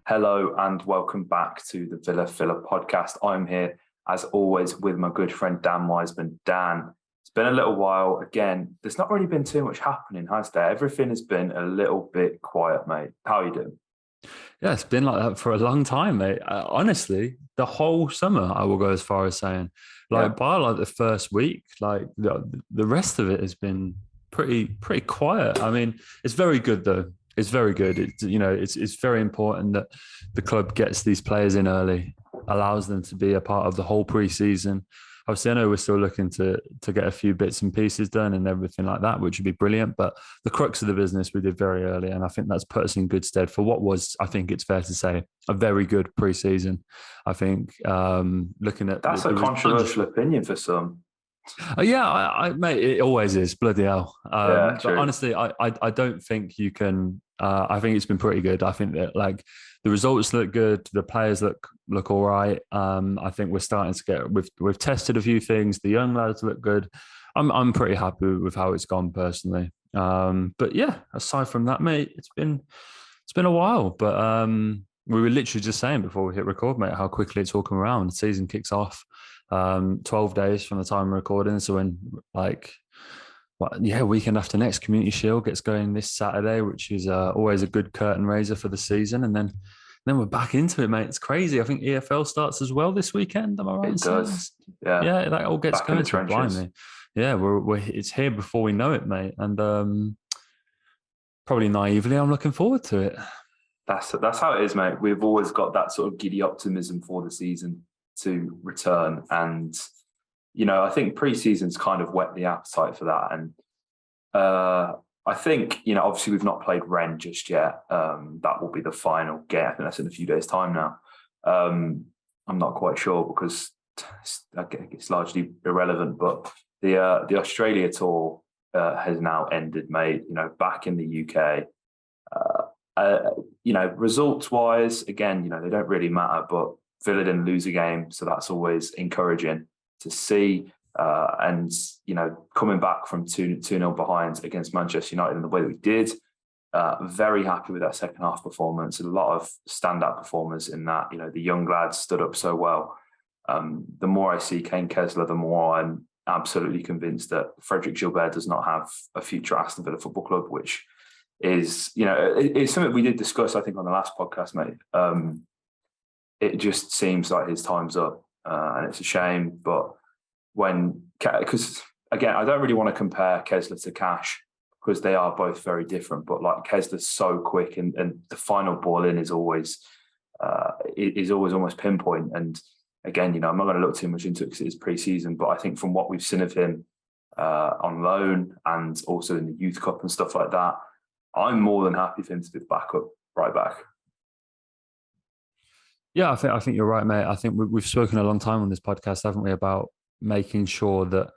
Hello and welcome back to the Villa Filler podcast. I'm here, as always, with my good friend Dan Wiseman. Dan, it's been a little while. Again, there's not really been too much happening, has there? Everything has been a little bit quiet, mate. How are you doing? Yeah, it's been like that for a long time, mate. Honestly, the whole summer, I will go as far as saying, Yeah, by like the first week, like the rest of it has been pretty quiet. I mean, it's very good though. It's very good. It's very important that the club gets these players in early, allows them to be a part of the whole pre-season. Obviously, I know we're still looking to get a few bits and pieces done and everything like that, which would be brilliant. But the crux of the business we did very early, and I think that's put us in good stead for what was, I think it's fair to say, a very good pre-season. I think looking at that's a controversial opinion for some. yeah, mate, it always is. Bloody hell. Yeah, But true. honestly, I don't think you can. I think it's been pretty good. I think that like the results look good. The players look all right. I think we're starting to get. We've tested a few things. The young lads look good. I'm pretty happy with how it's gone personally. But yeah, aside from that, mate, it's been a while. But we were literally just saying before we hit record, mate, how quickly it's all come around. The season kicks off. 12 days from the time we're recording. So when weekend after next, Community Shield gets going this Saturday, which is always a good curtain raiser for the season. And then we're back into it, mate. It's crazy. I think EFL starts as well this weekend. Am I right in It saying does. this? Yeah, Yeah, that all gets back in the going. So trenches. blimey. Yeah, we're it's here before we know it, mate. And probably naively, I'm looking forward to it. That's how it is, mate. We've always got that sort of giddy optimism for the season to return, and I think pre-season's kind of whet the appetite for that. And I think obviously we've not played Rennes just yet. That will be the final game. I think that's in a few days' time now. I'm not quite sure because it's largely irrelevant. But the Australia tour has now ended, mate. Back in the UK. Results wise, again, they don't really matter, but Villa didn't lose a game, so that's always encouraging to see. And coming back from 2-0 behind against Manchester United in the way that we did, very happy with that second half performance. A lot of standout performers in that. The young lads stood up so well. The more I see Kane Kessler, the more I'm absolutely convinced that Frederick Gilbert does not have a future at Aston Villa Football Club, which is, it's something we did discuss, I think, on the last podcast, mate. It just seems like his time's up, and it's a shame. But because again, I don't really want to compare Kessler to Cash because they are both very different. But like Kessler's so quick, and the final ball in is always almost pinpoint. And again, I'm not going to look too much into it because it is pre-season. But I think from what we've seen of him on loan and also in the Youth Cup and stuff like that, I'm more than happy for him to be right back. Yeah, I think you're right, mate. I think we've spoken a long time on this podcast, haven't we, about making sure that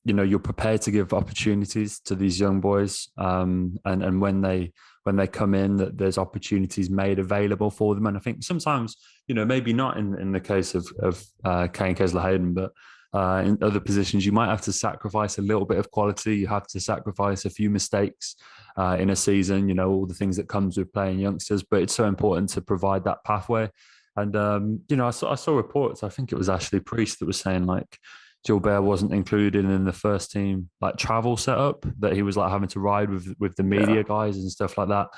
you're prepared to give opportunities to these young boys, and when they come in, that there's opportunities made available for them. And I think sometimes, maybe not in the case of Kane Kessler Hayden, but in other positions, you might have to sacrifice a little bit of quality. You have to sacrifice a few mistakes in a season, all the things that comes with playing youngsters. But it's so important to provide that pathway. And, I saw reports, I think it was Ashley Priest that was saying like Gilbert wasn't included in the first team, like travel setup, that he was like having to ride with the Yeah, media guys and stuff like that.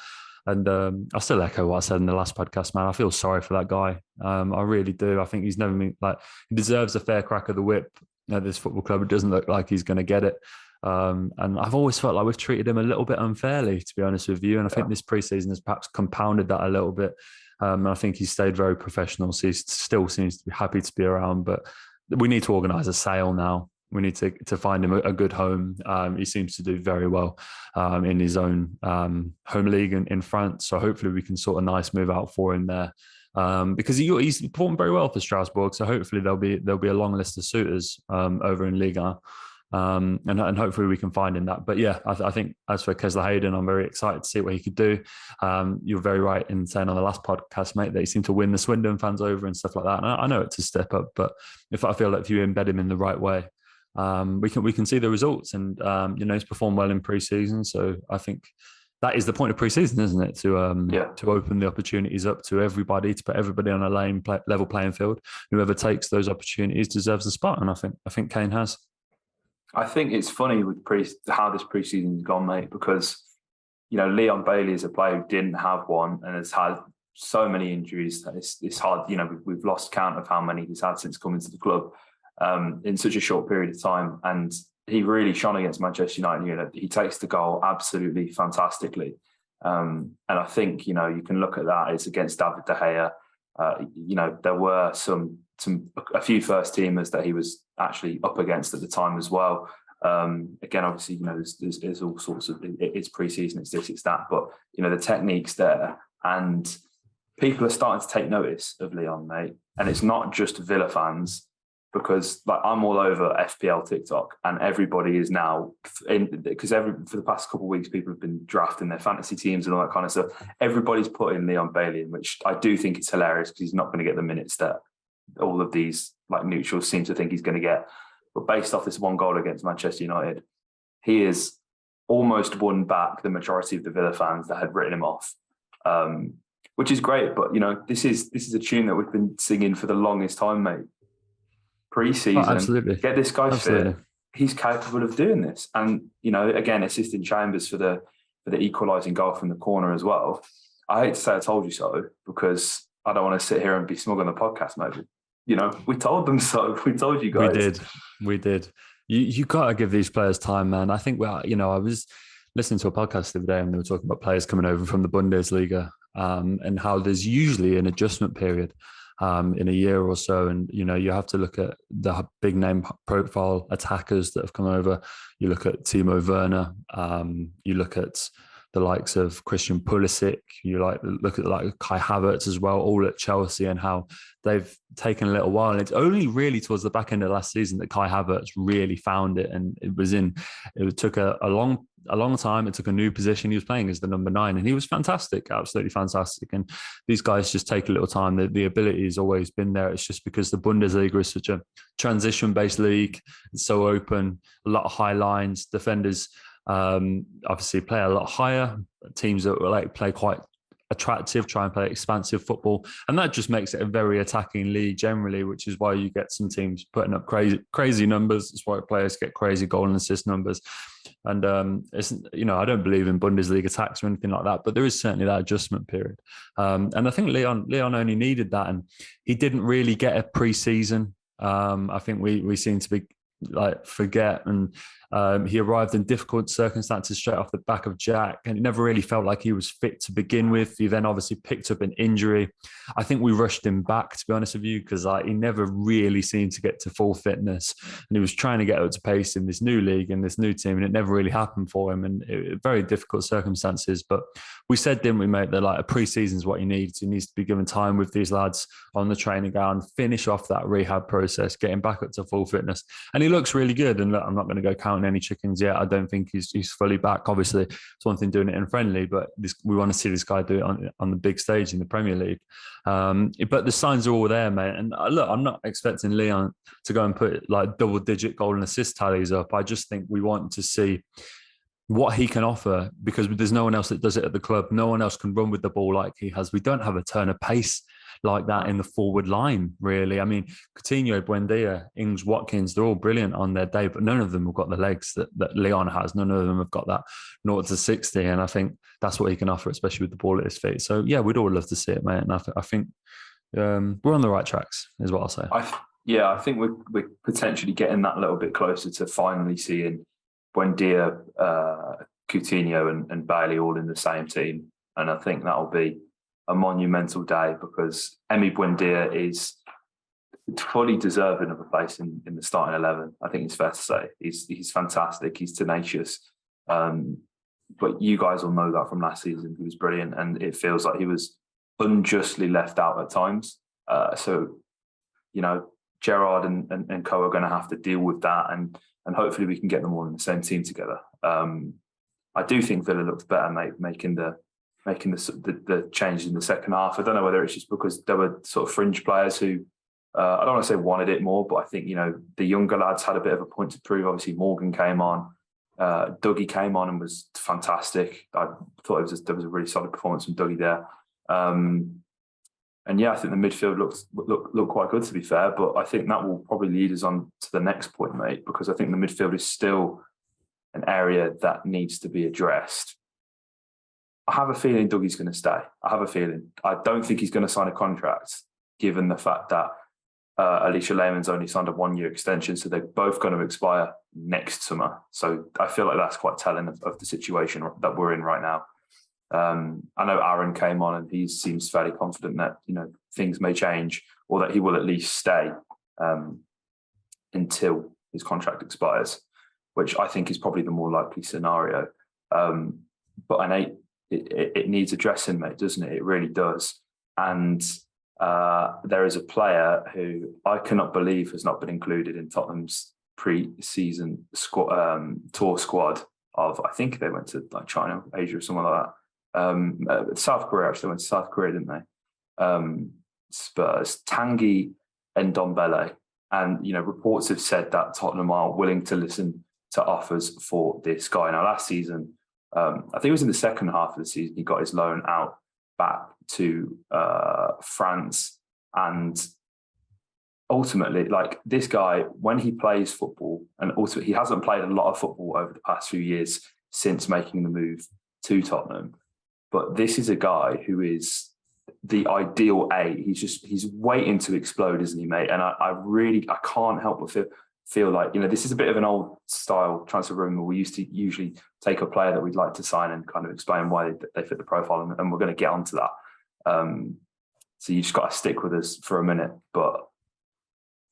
And I still echo what I said in the last podcast, man. I feel sorry for that guy. I really do. I think he's never been like, he deserves a fair crack of the whip at this football club. It doesn't look like he's going to get it. And I've always felt like we've treated him a little bit unfairly, to be honest with you. And I think this preseason has perhaps compounded that a little bit. I think he's stayed very professional. So he still seems to be happy to be around. But we need to organise a sale now. We need to find him a good home. He seems to do very well in his own home league in France. So hopefully we can sort a nice move out for him there. Because he's performed very well for Strasbourg. So hopefully there'll be a long list of suitors over in Liga. And hopefully we can find him that. But yeah, I think as for Kessler Hayden, I'm very excited to see what he could do. You're very right in saying on the last podcast, mate, that he seemed to win the Swindon fans over and stuff like that. And I know it's a step up, but I feel like if you embed him in the right way, we can see the results. And he's performed well in pre-season, so I think that is the point of pre-season, isn't it? Yeah. To open the opportunities up to everybody, to put everybody on a level playing field. Whoever takes those opportunities deserves the spot, and I think Kane has. I think it's funny with how this pre-season's gone, mate, because Leon Bailey is a player who didn't have one and has had so many injuries that it's hard. We've lost count of how many he's had since coming to the club in such a short period of time, and he really shone against Manchester United. He takes the goal absolutely fantastically, and I think you can look at that. It's against David De Gea. There were a few first teamers that he was actually up against at the time as well. Again, obviously, there's all sorts of, it's pre-season, it's this, it's that, but the technique's there, and people are starting to take notice of Leon, mate. And it's not just Villa fans, because I'm all over FPL TikTok, and everybody is now because for the past couple of weeks people have been drafting their fantasy teams and all that kind of stuff. Everybody's putting Leon Bailey in, which I do think is hilarious, because he's not going to get the minutes that all of these neutrals seem to think he's going to get. But based off this one goal against Manchester United, he has almost won back the majority of the Villa fans that had written him off, which is great. But this is a tune that we've been singing for the longest time, mate. Pre-season, absolutely. Get this guy fit. He's capable of doing this, and again, assisting Chambers for the equalising goal from the corner as well. I hate to say I told you so, because I don't want to sit here and be smug on the podcast, maybe. We told them so. We told you guys. We did. You got to give these players time, man. I think I was listening to a podcast the other day, and they were talking about players coming over from the Bundesliga, and how there's usually an adjustment period in a year or so. And, you have to look at the big name profile attackers that have come over. You look at Timo Werner, you look at the likes of Christian Pulisic, look at Kai Havertz as well, all at Chelsea, and how they've taken a little while. And it's only really towards the back end of last season that Kai Havertz really found it. And it took a long time. It took a new position. He was playing as the number 9, and he was fantastic, absolutely fantastic. And these guys just take a little time. The ability has always been there. It's just because the Bundesliga is such a transition-based league. It's so open, a lot of high lines, defenders obviously play a lot higher. Teams that play quite attractive, try and play expansive football, and that just makes it a very attacking league generally, which is why you get some teams putting up crazy numbers. It's why players get crazy goal and assist numbers. And I don't believe in Bundesliga tax or anything like that, but there is certainly that adjustment period. And I think Leon only needed that, and he didn't really get a pre-season. I think we seem to be forget, and he arrived in difficult circumstances straight off the back of Jack, and it never really felt like he was fit to begin with. He then obviously picked up an injury. I think we rushed him back, to be honest with you, because he never really seemed to get to full fitness, and he was trying to get up to pace in this new league and this new team, and it never really happened for him, and very difficult circumstances. But we said, didn't we, mate, that a pre-season is what he needs. He needs to be given time with these lads on the training ground, finish off that rehab process, getting back up to full fitness. And he looks really good. And look, I'm not going to go counting any chickens yet. I don't think he's fully back. Obviously, it's one thing doing it in friendly, but we want to see this guy do it on the big stage in the Premier League. But the signs are all there, mate. And look, I'm not expecting Leon to go and put double-digit goal and assist tallies up. I just think we want to see what he can offer, because there's no one else that does it at the club. No one else can run with the ball like he has. We don't have a turn of pace like that in the forward line, really. I mean, Coutinho, Buendia, Ings, Watkins, they're all brilliant on their day, but none of them have got the legs that Leon has. None of them have got that 0 to 60. And I think that's what he can offer, especially with the ball at his feet. So, yeah, we'd all love to see it, mate. And I think we're on the right tracks, is what I'll say. I think we're potentially getting that little bit closer to finally seeing Buendia, Coutinho and Bailey all in the same team. And I think that'll be a monumental day, because Emi Buendia is fully deserving of a place in the starting 11. I think it's fair to say. He's fantastic. He's tenacious. But you guys will know that from last season. He was brilliant, and it feels like he was unjustly left out at times. So, Gerrard and co are going to have to deal with that, and hopefully we can get them all in the same team together. I do think Villa looked better, making the change in the second half. I don't know whether it's just because there were sort of fringe players who, I don't want to say wanted it more, but I think, the younger lads had a bit of a point to prove. Obviously, Morgan came on. Dougie came on and was fantastic. I thought there was a really solid performance from Dougie there. And yeah, I think the midfield looked quite good, to be fair. But I think that will probably lead us on to the next point, mate, because I think the midfield is still an area that needs to be addressed. I have a feeling Dougie's going to stay. I have a feeling. I don't think he's going to sign a contract, given the fact that Alicia Lehmann's only signed a 1-year extension, so they're both going to expire next summer. So I feel like that's quite telling of the situation that we're in right now. I know Aaron came on and he seems fairly confident that, you know, things may change or that he will at least stay until his contract expires, which I think is probably the more likely scenario. But it needs addressing, mate, doesn't it? It really does. And there is a player who I cannot believe has not been included in Tottenham's pre-season tour squad of, I think they went to like China, Asia or somewhere like that. South Korea, actually, they went to South Korea, didn't they? Spurs, Tanguy Ndombele. And, you know, reports have said that Tottenham are willing to listen to offers for this guy. Now, last season, I think it was in the second half of the season, he got his loan out back to France. And ultimately, like, this guy, when he plays football, and also he hasn't played a lot of football over the past few years since making the move to Tottenham. But this is a guy who is the ideal eight. He's waiting to explode, isn't he, mate? And I can't help but feel like, you know, this is a bit of an old style transfer rumor. We used to usually take a player that we'd like to sign and kind of explain why they fit the profile, and we're going to get onto that. So you just got to stick with us for a minute. But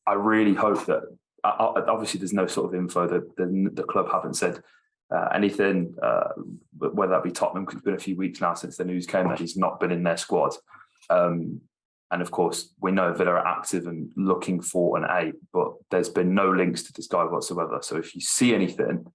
I really hope that, obviously there's no sort of info that the club haven't said anything, whether that be Tottenham, because it's been a few weeks now since the news came that he's not been in their squad. And of course, we know Villa are active and looking for an 8, but there's been no links to this guy whatsoever. So if you see anything,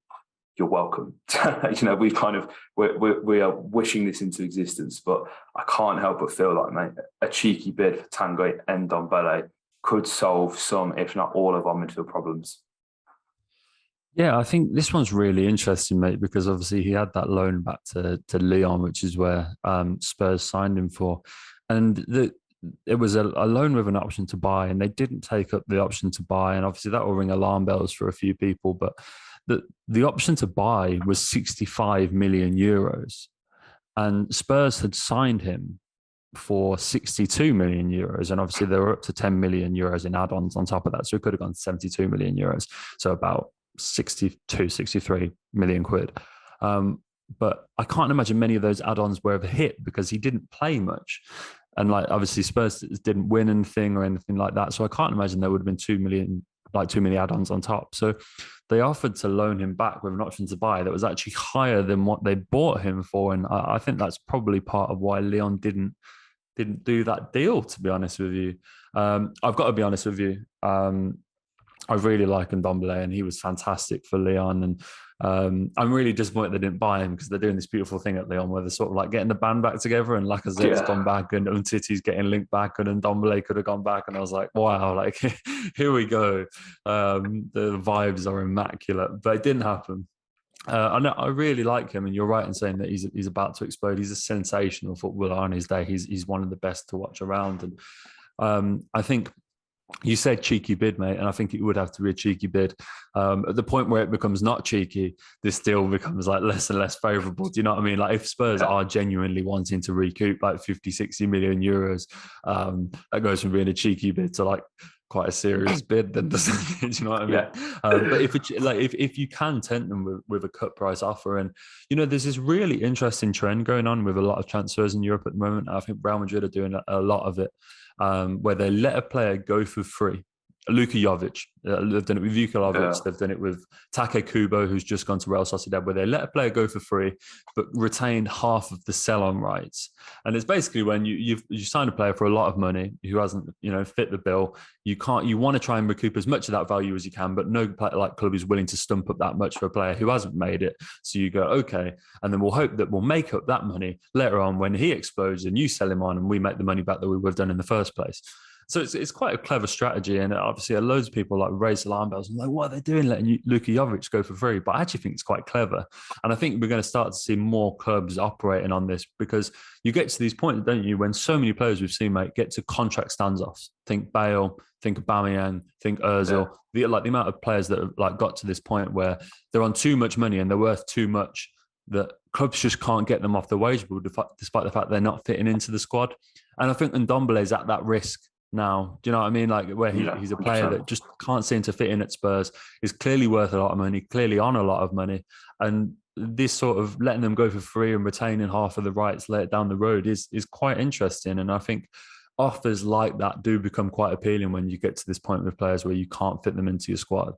you're welcome. You know, we are wishing this into existence, but I can't help but feel like, mate, a cheeky bid for Tanguy Ndombele could solve some, if not all, of our midfield problems. Yeah, I think this one's really interesting, mate, because obviously he had that loan back to Lyon, which is where Spurs signed him for. And it was a loan with an option to buy, and they didn't take up the option to buy. And obviously that will ring alarm bells for a few people. But the option to buy was 65 million euros. And Spurs had signed him for 62 million euros. And obviously they were up to 10 million euros in add-ons on top of that. So it could have gone 72 million euros. So about 63 million quid. But I can't imagine many of those add-ons were ever hit because he didn't play much. And like, obviously Spurs didn't win anything or anything like that. So I can't imagine there would have been too many add-ons on top. So they offered to loan him back with an option to buy that was actually higher than what they bought him for. And I think that's probably part of why Lyon didn't do that deal, to be honest with you. I've got to be honest with you. I really like Ndombele, and he was fantastic for Lyon. And I'm really disappointed they didn't buy him, because they're doing this beautiful thing at Lyon where they're sort of like getting the band back together, and Lacazette's gone back and Umtiti's getting linked back, and Ndombele could have gone back. And I was like, wow, like here we go. The vibes are immaculate, but it didn't happen. I really like him, and you're right in saying that he's about to explode. He's a sensational footballer on his day. He's one of the best to watch around. And I think you said cheeky bid, mate, and I think it would have to be a cheeky bid. At the point where it becomes not cheeky, this deal becomes like less and less favourable. Do you know what I mean? Like, if Spurs are genuinely wanting to recoup like 50, 60 million euros, that goes from being a cheeky bid to like quite a serious bid, then, doesn't it? Do you know what I mean? Yeah. But if you can tempt them with a cut price offer, and you know, there's this really interesting trend going on with a lot of transfers in Europe at the moment. I think Real Madrid are doing a lot of it. Where they let a player go for free. Luka Jovic, they've done it with Vukovic, they've done it with Take Kubo, who's just gone to Real Sociedad, where they let a player go for free, but retain half of the sell-on rights. And it's basically when you sign a player for a lot of money who hasn't, you know, fit the bill. You want to try and recoup as much of that value as you can, but no club is willing to stump up that much for a player who hasn't made it. So you go, okay, and then we'll hope that we'll make up that money later on when he explodes and you sell him on, and we make the money back that we would have done in the first place. So it's quite a clever strategy, and obviously loads of people like raise alarm bells and like, what are they doing, letting Luka Jovic go for free? But I actually think it's quite clever, and I think we're going to start to see more clubs operating on this, because you get to these points, don't you, when so many players we've seen, mate, get to contract standoffs. Think Bale, think Aubameyang, think Özil. The amount of players that have like got to this point where they're on too much money and they're worth too much, that clubs just can't get them off the wage bill, despite the fact they're not fitting into the squad. And I think Ndombele is at that risk now. Do you know what I mean? Like, where he's a player that just can't seem to fit in at Spurs, is clearly worth a lot of money, clearly on a lot of money. And this sort of letting them go for free and retaining half of the rights later down the road is quite interesting. And I think offers like that do become quite appealing when you get to this point with players where you can't fit them into your squad.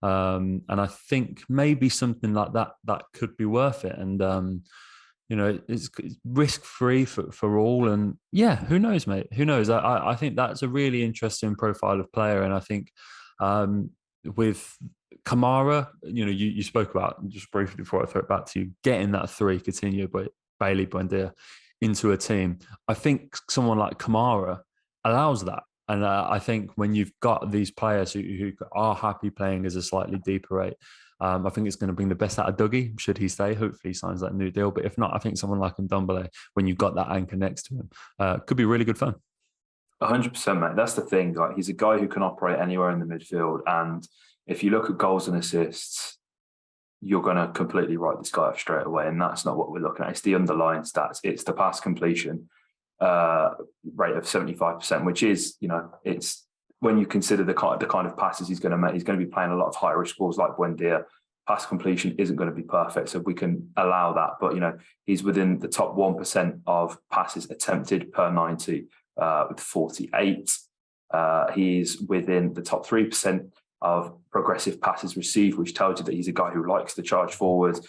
And I think maybe something like that could be worth it. And it's risk-free for all. And yeah, who knows, mate? Who knows? I think that's a really interesting profile of player. And I think with Kamara, you spoke about, just briefly before I throw it back to you, getting that 3, Coutinho, Bailey, Buendia, into a team. I think someone like Kamara allows that. And I think when you've got these players who are happy playing as a slightly deeper rate, I think it's going to bring the best out of Dougie, should he stay. Hopefully he signs that new deal. But if not, I think someone like Ndombele, when you've got that anchor next to him, could be really good fun. 100%, mate. That's the thing. Like, he's a guy who can operate anywhere in the midfield. And if you look at goals and assists, you're going to completely write this guy off straight away. And that's not what we're looking at. It's the underlying stats. It's the pass completion rate of 75%, which is, it's, when you consider the kind of passes he's going to make, he's going to be playing a lot of high risk balls like Buendia. Pass completion isn't going to be perfect, so we can allow that. But he's within the top 1% of passes attempted per 90 with 48. He's within the top 3% of progressive passes received, which tells you that he's a guy who likes to charge forward.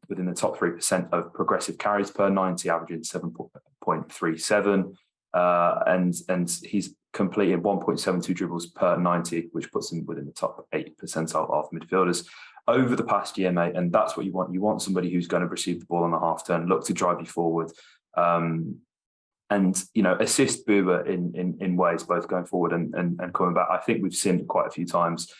Within the top 3% of progressive carries per 90, averaging 7.37. And he's completed 1.72 dribbles per 90, which puts him within the top 8 percentile of midfielders over the past year, mate. And that's what you want. You want somebody who's going to receive the ball on the half turn, look to drive you forward, and assist Booba in ways both going forward and coming back. I think we've seen it quite a few times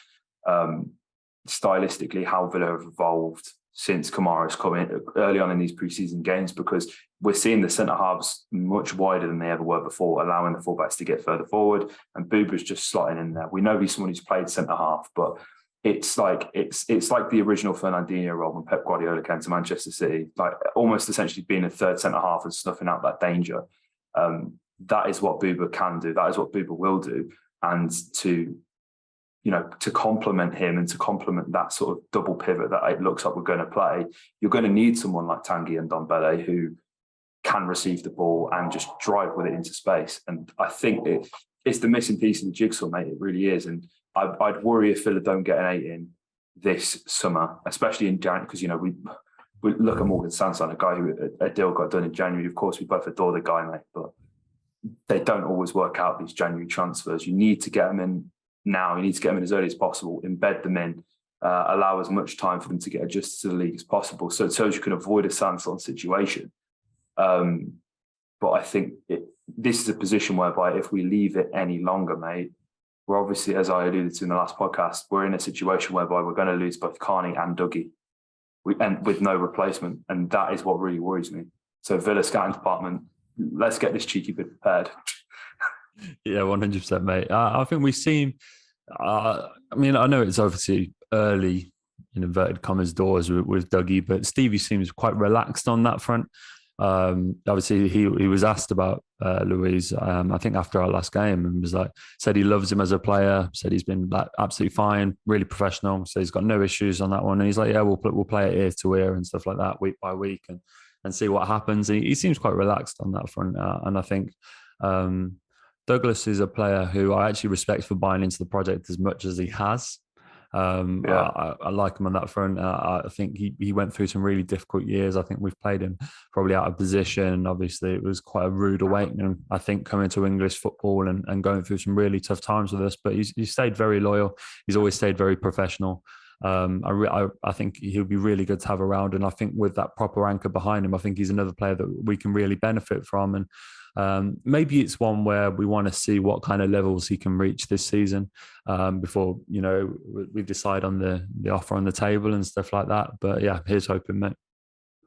stylistically how Villa have evolved since Kamara's come in early on in these preseason games, because we're seeing the centre-halves much wider than they ever were before, allowing the fullbacks to get further forward, and Booba's just slotting in there. We know he's someone who's played centre-half, but it's like the original Fernandinho role when Pep Guardiola came to Manchester City, like almost essentially being a third centre-half and snuffing out that danger. That is what Booba can do. That is what Booba will do. And to complement him and to complement that sort of double pivot that it looks like we're going to play, you're going to need someone like Tanguy Ndombele who can receive the ball and just drive with it into space. And I think it's the missing piece in the jigsaw, mate. It really is. And I'd worry if Villa don't get an 8 in this summer, especially in January, because, we look at Morgan Sanson, a guy who a deal got done in January. Of course, we both adore the guy, mate, but they don't always work out, these January transfers. You need to get them in now. You need to get them in as early as possible, embed them in, allow as much time for them to get adjusted to the league as possible, so you can avoid a Sanson situation. But I think this is a position whereby if we leave it any longer, mate, we're obviously, as I alluded to in the last podcast, we're in a situation whereby we're going to lose both Carney and Dougie, and with no replacement. And that is what really worries me. So Villa scouting department, let's get this cheeky bit prepared. Yeah, 100%, mate. I think we've seen, I know it's obviously early, in inverted commas, doors with Dougie, but Stevie seems quite relaxed on that front. Obviously, he was asked about Luiz, I think after our last game, and said he loves him as a player, said he's been absolutely fine, really professional, so he's got no issues on that one. And he's like, yeah, we'll play it ear to ear and stuff like that, week by week, and see what happens. He seems quite relaxed on that front, and I think Douglas is a player who I actually respect for buying into the project as much as he has. I like him on that front. I think he went through some really difficult years. I think we've played him probably out of position. Obviously, it was quite a rude awakening, I think, coming to English football and going through some really tough times with us. But he's stayed very loyal. He's always stayed very professional. I think he'll be really good to have around. And I think with that proper anchor behind him, I think he's another player that we can really benefit from. And Maybe it's one where we want to see what kind of levels he can reach this season before, we decide on the offer on the table and stuff like that. But yeah, here's hoping, mate.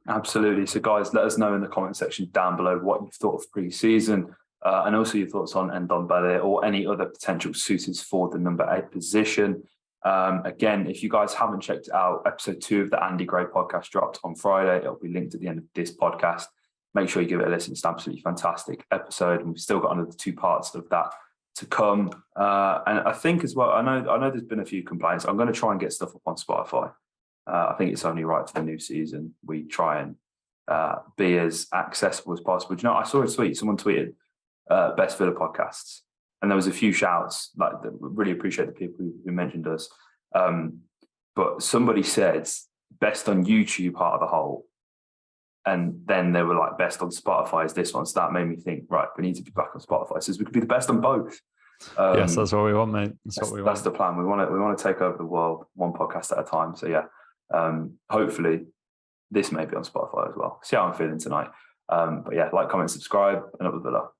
Absolutely. So, guys, let us know in the comment section down below what you've thought of pre-season and also your thoughts on Ndombele or any other potential suitors for the number 8 position. Again, if you guys haven't checked out, episode 2 of the Andy Gray podcast dropped on Friday. It'll be linked at the end of this podcast. Make sure you give it a listen. It's an absolutely fantastic episode, and we've still got another 2 parts of that to come. And I think as well, I know there's been a few complaints. I'm going to try and get stuff up on Spotify. I think it's only right for the new season we try and be as accessible as possible. Do you know, I saw a tweet. Someone tweeted best Villa podcasts, and there was a few shouts. Like, really appreciate the people who mentioned us. But somebody said best on YouTube, part of the whole, and then they were like best on Spotify is this one. So that made me think, right, we need to be back on Spotify. So we could be the best on both. Yes, that's what we want, mate. That's the plan. We want to take over the world one podcast at a time. So yeah. Hopefully this may be on Spotify as well. See how I'm feeling tonight. But yeah, like, comment, subscribe, and up with Villa.